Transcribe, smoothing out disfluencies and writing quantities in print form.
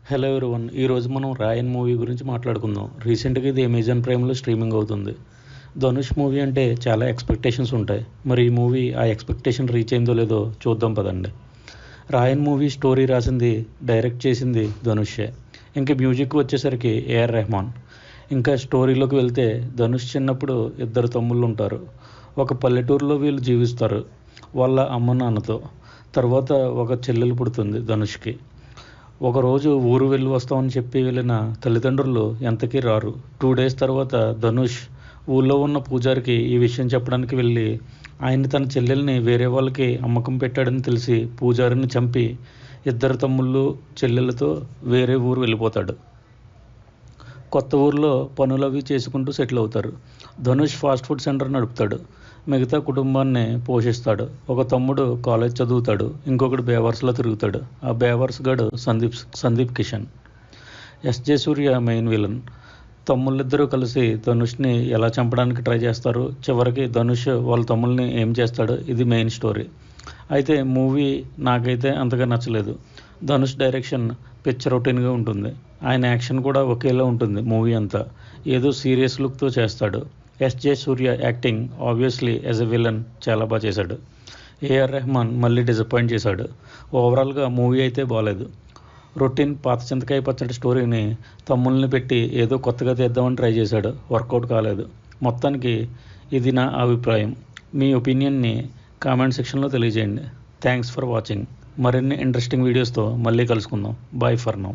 Hello everyone. ఈరోజు మనం రాయన్ movie గురించి మాట్లాడుకుందాం. రీసెంట్గా ఇది అమెజాన్ ప్రైమ్లో స్ట్రీమింగ్ అవుతుంది. ధనుష్ మూవీ అంటే చాలా ఎక్స్పెక్టేషన్స్ ఉంటాయి. మరి ఈ మూవీ ఆ ఎక్స్పెక్టేషన్ రీచ్ అయిందో లేదో చూద్దాం పదండి. రాయన్ మూవీ స్టోరీ రాసింది, డైరెక్ట్ చేసింది ధనుషే. ఇంకా మ్యూజిక్ వచ్చేసరికి ఏఆర్ రెహమాన్. ఇంకా స్టోరీలోకి వెళ్తే ధనుష్ చిన్నప్పుడు ఇద్దరు తమ్ముళ్ళు ఉంటారు. ఒక పల్లెటూరులో వీళ్ళు జీవిస్తారు వాళ్ళ అమ్మ నాన్నతో. తర్వాత ఒక చెల్లెలు పుడుతుంది ధనుష్కి. ఒకరోజు ఊరు వెళ్ళి వస్తామని చెప్పి వెళ్ళిన తల్లిదండ్రులు ఎంతకీ రారు. 2 డేస్ తర్వాత ధనుష్ ఊళ్ళో ఉన్న పూజారికి ఈ విషయం చెప్పడానికి వెళ్ళి ఆయన తన చెల్లెల్ని వేరే వాళ్ళకి అమ్మకం పెట్టాడని తెలిసి పూజారిని చంపి ఇద్దరు తమ్ముళ్ళు చెల్లెలతో వేరే ఊరు వెళ్ళిపోతాడు. కొత్త ఊర్లో పనులు అవి చేసుకుంటూ సెటిల్ అవుతారు. ధనుష్ ఫాస్ట్ ఫుడ్ సెంటర్ నడుపుతాడు. మిగతా కుటుంబాన్ని పోషిస్తాడు. ఒక తమ్ముడు కాలేజ్ చదువుతాడు. ఇంకొకడు బేవర్స్లో తిరుగుతాడు. ఆ బేవర్స్ గడు సందీప్ కిషన్. ఎస్జే సూర్య మెయిన్ విలన్. తమ్ముళ్ళిద్దరూ కలిసి ధనుష్ని ఎలా చంపడానికి ట్రై చేస్తారు. చివరికి ధనుష్ వాళ్ళ తమ్ముల్ని ఏం చేస్తాడు, ఇది మెయిన్ స్టోరీ. అయితే మూవీ నాకైతే అంతగా నచ్చలేదు. ధనుష్ డైరెక్షన్ పిక్చర్ రొటీన్గా ఉంటుంది. ఆయన యాక్షన్ కూడా ఒకేలా ఉంటుంది. మూవీ అంతా ఏదో సీరియస్ లుక్తో చేస్తాడు. SJ Surya acting obviously as a villain చాలా బాగా చేశాడు. ఏఆర్ రెహమాన్ మళ్ళీ డిసప్పాయింట్ చేశాడు. ఓవరాల్గా మూవీ అయితే బాగాలేదు. రొటీన్ పాత చింతకాయ పచ్చడి స్టోరీని తమ్ముల్ని పెట్టి ఏదో కొత్తగా తీద్దామని ట్రై చేశాడు. వర్కౌట్ కాలేదు. మొత్తానికి ఇది నా అభిప్రాయం. మీ ఒపీనియన్ని కామెంట్ సెక్షన్లో తెలియజేయండి. Thanks for watching. మరిన్ని ఇంట్రెస్టింగ్ వీడియోస్తో మళ్ళీ కలుసుకుందాం. Bye for now.